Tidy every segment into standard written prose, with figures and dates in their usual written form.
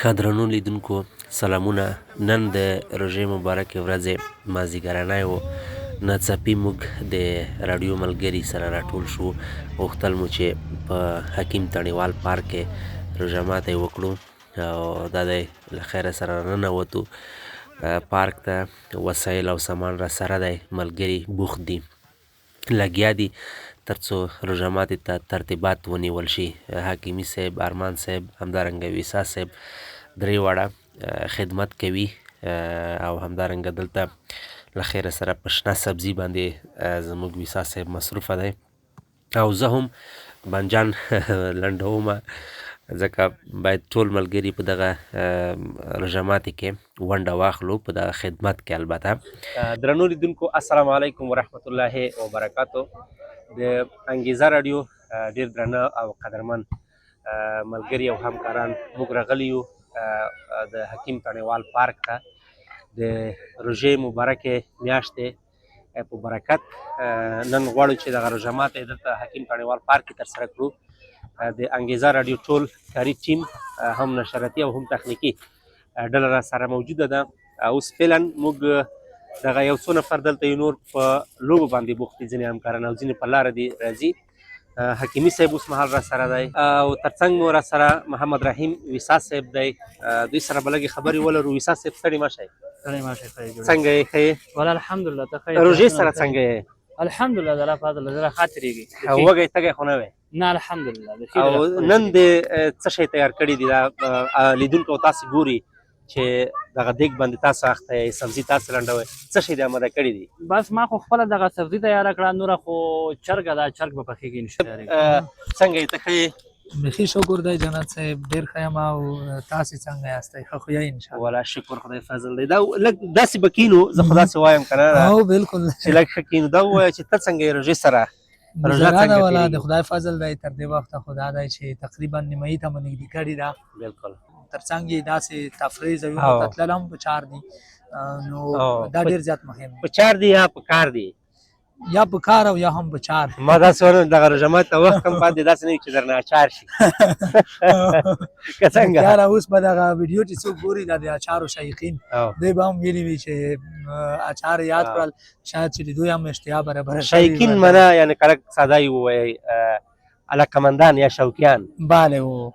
ښه درنو لیدونکو سلامونه. نن د روژې مبارکې ورځې مازدیګرنی و، ناڅاپي موږ د راډیو ملګري سره راټول شو. غوښتل مو چې په حکیم تڼیوال پارک کې روژه ماتی وکړو او دا دی له خیره سره راننوتو پارک ته. وسایل او سامان را سره دی، ملګري بوخت دي، لګیا دي تر څو روژه ماتي ته ترتیبات ونیول شي. حکیمي صاحب، ارمان صاحب، همدارنګه ویسا صاحب درې واړه خدمت کوي او همدارنګه دلته له خیره سره په شنه سبزي باندې زموږ ویسا صاحب مصروفه دی او زه هم بانجان لنډومه، ځکه باید ټول ملګري په دغه روژه ماتي کې ونډه واخلو، په دغه خدمت کې. البته درنو لیدونکو السلام علیکم ورحمت الله وبرکاتو. د انګیزه راډیو ډیر درنه او قدرمن ملګري او همکاران موږ راغلي یو د حکیم تڼیوال پارک ته د روژې مبارکې میاشتې په برکت. نن غواړو چې دغه روژه ماتی دلته حکیم تڼیوال پارک کې ترسره کړو. د انګیزه راډیو ټول کاري ټیم، هم نشراتي او هم تخنیکي ډله را سره موجوده ده. اوس فعلا موږ دغه یو څو نفر دلته یو نور په لوبو باندې بوخت دي، ځینې همکاران او ځینې په لاره دي راځي. حکیمي صاحب اوس مهال را سره دی او ترڅنګ مو را سره محمد رحیم ویسا صاحب دی. دوی سره به لږې خبرې ولرو. ویسا صاحب ستړي مه شئ. څنګه یې؟ ښه یې؟ والله الحمدلله. ته ښه یې؟ روژې سره څنګه یې؟ الحمدلله د الله فضل زه خاطرېږي. وږی تږی خو نه وی؟ نه الحمدلله. او نن د څه شی تیار کړي دي؟ دا لیدونکو تاسې ګوري چې دغه دیګ باندې تاسو اخته یې، سبزي تاسو لنډوئ، څه شی دې آماده کړي دي؟ بس ما خو خپله دغه سبزي تیاره کړه، نوره خو چرګه ده، چرګ به پخېږي انشاءالله. څنګه یې؟ ته ښه یې؟ بیخي شکر دی جنت صاحب، ډېر ښه یم. او تاسې څنګه یاستئ؟ ښه خو یې انشاءالله؟ والله شکر خدای فضل دی. دا لږ داسې به کینو، زه خو داسې وایم که نه، او بالکل چې لږ ښه کینو. دا ووایه چې ته څنګه یې روژې سره؟ روژه څنګه والا د خدای فضل دی. تر دې وخته خو دا دی چې تقریبا نیمایي ته مو نږدې کړې ده. بالکل. ترڅنګ یې داسې تفریح ځایونو ته تلل هم پکار دي، نو دا ډېر زیات مهم دی. پکار دي یا پکار دي؟ یا پکار او یا هم پچار. ما داسې ونه دغه روژه ماتي ته وخت هم پاتې داسې نه وي چې درنه اچار شي. که څنګه؟ یاره اوس به دغه ویډیو چې څوک ګوري دا د اچارو شایقین، دوی به هم ویلي وي چې اچار یاد کړل، شاید چې د دوی هم اشتها برابره شوې. شایقین منه یعنې کلک ساده یې ووایئ، علاقمندان یا شوقیان. بله و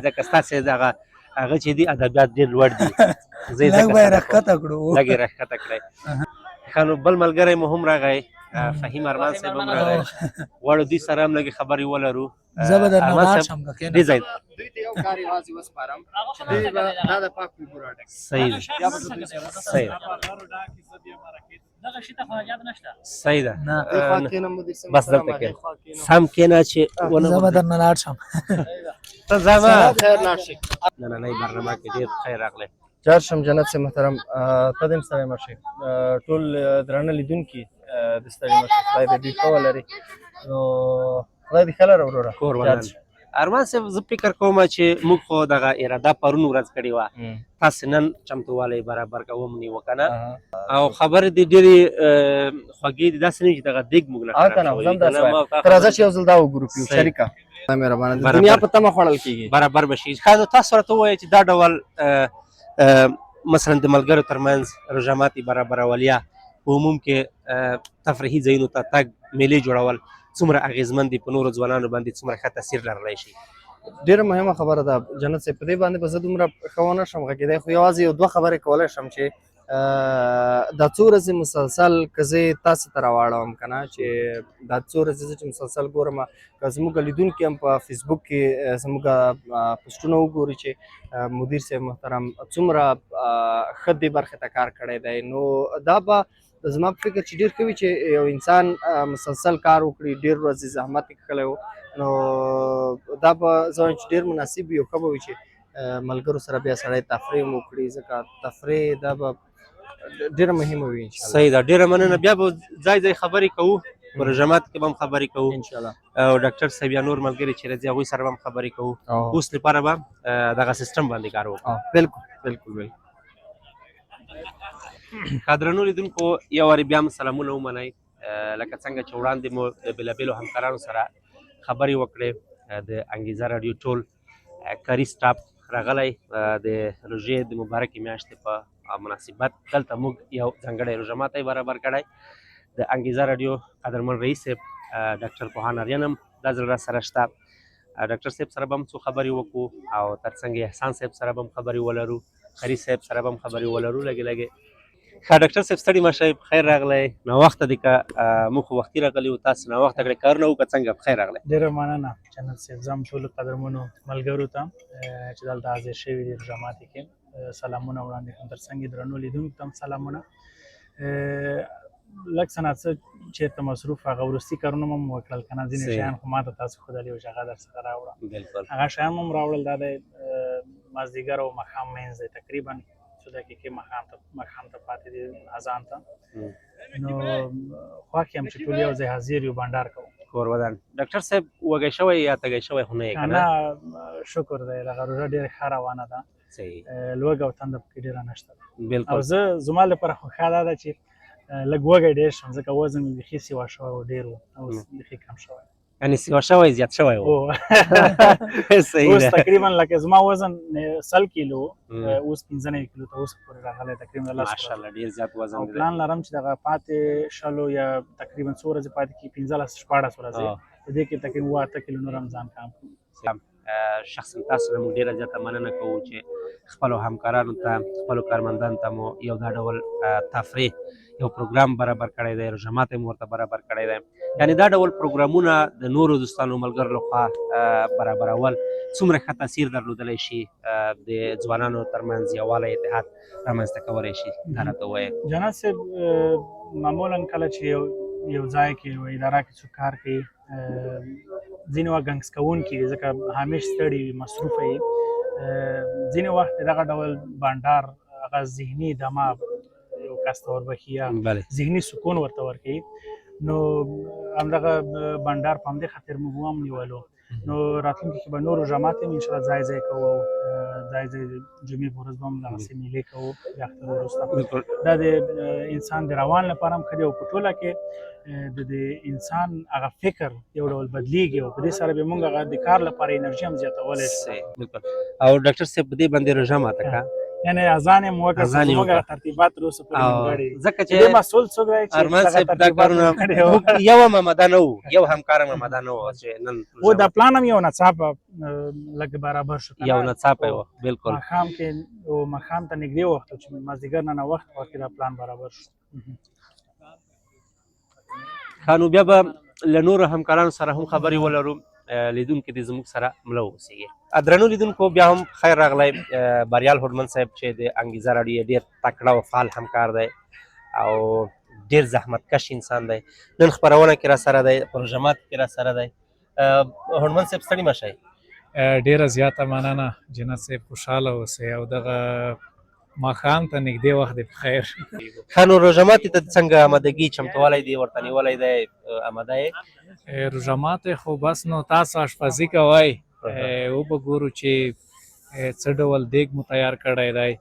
ځکه ستاسې دغه هغه چې دي ادبیات ډېر لوړ دي. لږ به یې راښکته کړو. لږ یې راښکته کړئ. ښه نو بل ملګری مو هم راغی، فهیم ارمان صاحب هم راغی. غواړو دوی سره هم لږې خبرې ولرو. زه به درنه لاړ شم که کښېنه. دې ځای دوی ته یو کار یوازې وسپارم چې دوی به دا د پاک اوبو راډک. صحیح ده. صحیح ده. دغه شي ته خو حاجت نشته. صحیح ده. بس دلته کښېنه، سم کښېنه چې زه به درنه لاړ شم. ته ځه مه. خیر لاړ شي. نننۍ برنامه کې ډېر خیر راغلی. جار شم جنت سے محترم، ته دې هم ستړی مه شې. ټول درانه لیدونکي دې ستړي مه شي. خدای دې دوی ښه ولري. نو خدای دې ښه لره وروره. کور ولرم. ارمان صاحب زه فکر کوم چې موږ خو دغه اراده پرون ورځ کړې وه، تاسې نن چمتووالی برابر کوم نیوه که نه؟ او خبرې دې ډېرې خوږې دي، داسې نه وي چې دغه دیګ موږ نه خراب ته راځه چې یو ځل دا وګورو که یو شریکه مهربانه د دنیا په تمه خوړل کېږي. برابر به شي. ښه نو تاسو راته ووایئ چې دا ډول مثلا د ملګرو ترمنځ روژه ماتي برابرول یا په عموم کې تفریحي ځایونو ته تګ، میلې جوړول څومره اغېزمن دي، په نورو ځوانانو باندې څومره ښه تاثیر لرلی شي؟ ډېره مهمه خبره ده جنت صاحب. په دې باندې به زه دومره ښه ونه شم غږېدی، خو یوازې یو دوه خبرې کولی شم چې دا څو ورځې مسلسل که زه تاسو ته راواړوم که نه، چې دا څو ورځې زه چې مسلسل ګورم، که زموږ لیدونکي هم په فیسبوک کې زموږ پوسټونه وګوري چې مدیر صاحب محترم څومره ښه دې برخې ته کار کړی دی، نو دا به زما په فکر چې ډېر ښه وي چې یو انسان مسلسل کار وکړي، ډېر ورځې زحمت یې کښلی و، نو دا به زه وایم چې ډېر مناسب وي او ښه به وي چې ملګرو سره بیا سړی تفریح هم وکړي، ځکه تفریح دا به ډېره مهمه وي انشاءالله. صحیح ده. ډېره مننه. بیا به ځای ځای خبرې کوو، په روژه ماتي کې به هم خبرې کوو انشاءالله، او ډاکټر صاحب یا نور ملګري چې راځي هغوی سره به هم خبرې کوو. اوس لپاره به دغه سیسټم باندې کار وکړو. بالکل بالکل بالکل. درنو لیدونکو یو وارې بیا هم سلامونه ومنئ. لکه څنګه چې وړاندې مو د بېلابېلو همکارانو سره خبرې وکړې، د انګیزه راډیو ټول کاري سټاف راغلی د روژې د مبارکې میاشتې په مناسبت دلته موږ یو ځانګړی روژه ماتی برابر کړی د انګیزه راډیو قدرمن رئیس صاحب ډاکټر پوهان آریان هم دا ځل را سره شته ډاکټر صاحب سره به هم څو خبرې وکړو او ترڅنګ احسان صاحب سره به هم خبرې ولرو خري صاحب سره به هم خبرې ولرو لږې لږې ښه ډاکټر صاحب ستړي مه شئ خیر راغلی ناوخته دی که موږ خو وختي راغلي وو تاسو ناوخته کړی کارونه وو که څنګه خیر راغلی ډېره مننه جنت صاحب زه هم ټولو قدرمنو ملګرو ته چې دلته حاضر شوي دي روژه ماتي کې سلامونه وړاندې کوم تر څنګ درنو لیدونکو ته هم سلامونه لږ څه ناڅه چېرته مصروف هغه وروستي کارونه مو هم وکړل که نه ځینې شیان خو ما ته تاسو ښودلي وو چې هغه در څخه راوړه هغه شیان مو هم راوړل دا د مازدیګر او ماښام منځ دی تقریبا څو دقیقې ماښام ته پاتې دي اذان ته نو خوښ یم چې ټول یو ځای حاضر یو بانډار کوو کور ودان ډاکټر صاحب وږی شوی یا تږی شوی خو نه یې که نه شکر دی دغه روژه ډېره ښه روانه ده لوږه او تنده پکې ډېره نشته او زما لپاره خو ښه دا ده چې لږ وږی ډېر شم ځکه وزن مې بیخي سیوا شوی و ډېر و اوس بیخي کم شوی یعنې سیوا شوی زیات شوی و اوس تقریبا لکه زما وزن 100 کیلو اوس 15 کیلو ته اوس پورې راغلی تقریبا ماشاءالله ډېر زیات وزن دی پلان لرم چې دغه پاتې شلو یا تقریبا څو ورځې پاتې کړي 15-14 ورځې په دې کې تقریبا 8 کیلو نور هم ځان کم کړم شخصا تاسو نه موږ ډېره زیاته مننه کوو چې خپلو همکارانو ته خپلو کارمندانو ته مو یو دا ډول تفریح یو پروګرام برابر کړی دی روژه ماتی مو ورته برابر کړی دی یعنې دا ډول پروګرامونه د نورو دوستانو ملګرو لخوا برابرول څومره ښه تاثیر درلودلی شي د ځوانانو ترمنځ یووالی اتحاد رامنځته کولی شي دا راته ووایه جنت صاحب معمولا کله چې یو ځای کې یو اداره کې څوک کار کوي ځینې وخت ګنګس کوونکي دي ځکه همیش ستړي وي مصروفه وي ځینې وخت دغه ډول بانډار هغه ذهني دمه یو کس ته وربخي یا ذهني سکون ورته ورکوي نو همدغه بانډار په همدې خاطر موږ هم نیولو نو راتلونکي کې به نور روژه ماتې هم انشاءالله ځای ځای کوو ځای ځای د جمعې په ورځ به هم دغسې میلې کوو د اختر وروسته دا د انسان د روان لپاره هم ښه دی او په ټوله کې د انسان هغه فکر یو ډول بدلیږي او په دې سره به موږ هغه د کار لپاره انرژي هم زیاتولی شو او ډاکټر صاحب په دې باندې روژه ماته کړه یعنې اذان یې مو وکړه زموږ ترتیبات تر اوسه پورې نیمګړي ځکه چې دې مسؤل څوک دی چې ارمان صاحب دا کارونه یو هم آماده نه وو یو همکار هم آماده نه وو چې نن و دا پلان هم یو ناڅاپه لږ برابر شو یو ناڅاپه و بلکل ماښام کې ماښام ته نږدې وخت چې مازدیګر نه وخت واقع دا پلان برابر شو ښه نو بیا به له نورو همکارانو سره هم خبرې ولرو لیدونکي دې زموږ سره مله واوسېږي درنو لیدونکو بیا هم خیر راغلی بریال هوډمن صاحب چې د انګیزه راډیو ډېر تکړه او فعال همکار دی او ډېر زحمتکش انسان دی نن خپرونه کې را سره دی په روژه ماتي کې را سره دی هوډمن صاحب ستړي مه شئ ډېره زیاته مننه جنت صاحب خوشحاله اوسئ او دغه ماښام ته نږدې وخت دی په خیر ښه نو روژه ماتي ته څنګه آمادګي چمتوالی دی ورته نیولی دی آماده یې روژه ماتي خو بس نو تاسو اشپزي کوئ وبګورو چې څه ډول دیګ مو تیار کړی دی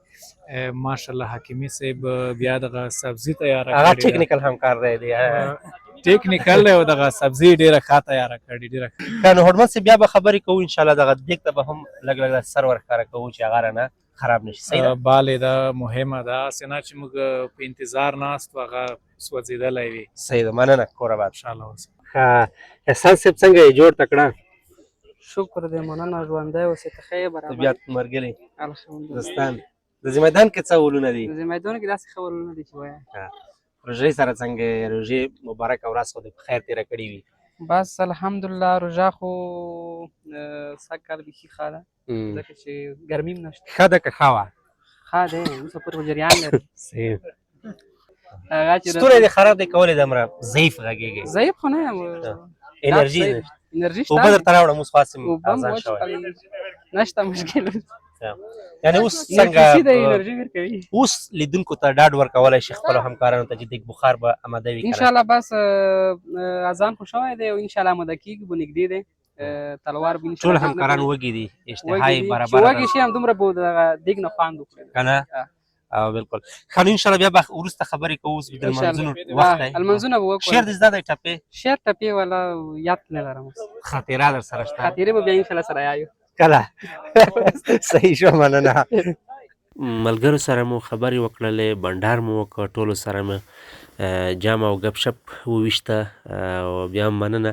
ماشاءالله حکیمي صاحب بیا دغه سبزي تیاره هغه ټیکنیکل همکار دی ټیکنیکل دی او دغه سبزي ډېره ښه تیاره کړې ډېره ښه نو هوډمن صاحب بیا به خبرې کوو انشاءالله دغه دیګ ته به هم لږ لږ سر ورښکاره کوو چې هغه رانه خراب نشي صحیح ده بالې دا مهمه ده هسې نه چې موږ په انتظار ناست و هغه سوځېدلی وي صحیح ده مننه کور آباد انشاءالله اوسه ښه احسان صاحب څنګه یې جوړ تکړه شکر دی مننه ژوندی اوسې ته ښه یې برابر طبیعت مرګلي الحمدلله دوستان د زمیدان کې څه ولونه دي د زمیدان کې داسې ښه ولونه دي چې وایه روژې سره څنګه روژې مبارکه ورځ خو دې په خیر تېره کړې وي بس الحمدلله روژه خو سږ کال بیخي ښه ده ځکه چې ګرمي هم نشته ښه ده که ښه وه ښه دی اوسه پورې خو جریان لري صحیح ستوری دې خراب دی کولی دومره ضعیف غږېږي ضعیف خو نه یم انرژي انرژي شته اوبه درته راوړم اوس خو هسې اذان شوی نشته مشکل یعنې اوس څنګه اوس لیدونکو ته ډاډ ورکولی شي خپلو همکارانو ته چې دیګ بخار به آماده وي انشاءالله بس اذان خو شوی دی او انشاءالله آماده کېږي به نږدې دی تلوار به ټول همکاران وږي دي اشتها یې برابره ده وږي شي همدومره به دغه دیګ نه خوند وکړي که نه بالکل ښه نو انشاءالله بیا به وروسته خبرې کوو اوس د لمانځونو وخت دی لمانځونه به وکړو شعر دې زده دی ټپې شعر ټپې والا یاد نه لرم خاطره در سره شته خاطرې به بیا انشاءالله سره یایو کله صحیح شو مننه. ملګرو سره مو خبرې وکړلې، بنډار مو وکړ، ټولو سره مو جام او ګپ شپ وویشته او بیا هم مننه.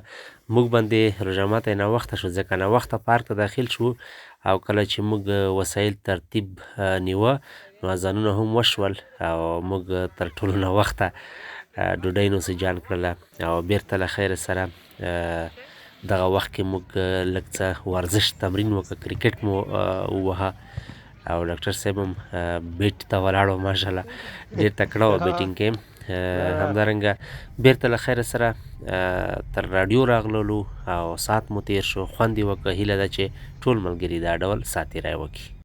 موږ باندې روژه ماتی ناوخته شو ځکه ناوخته پارک ته داخل شو او کله چې موږ وسایل ترتیب نیوه نو اذانونه هم وشول او موږ تر ټولو ناوخته ډوډۍ نوسجان کړله او بیرته له خیر سره دغه وخت کې موږ لږ څه ورزش تمرین وکړه، کرکټ مو ووهه او ډاکټر صاحب هم بیټ ته ولاړ و، ماشاءالله ډېر تکړه و بیټینګ کې. همدارنګه بیرته له خیر سره تر راډیو راغللو او ساعت مو تیر شو، خوند یې وکړه. هیله ده چې ټول ملګري دا ډول ساعت تیری وکړي.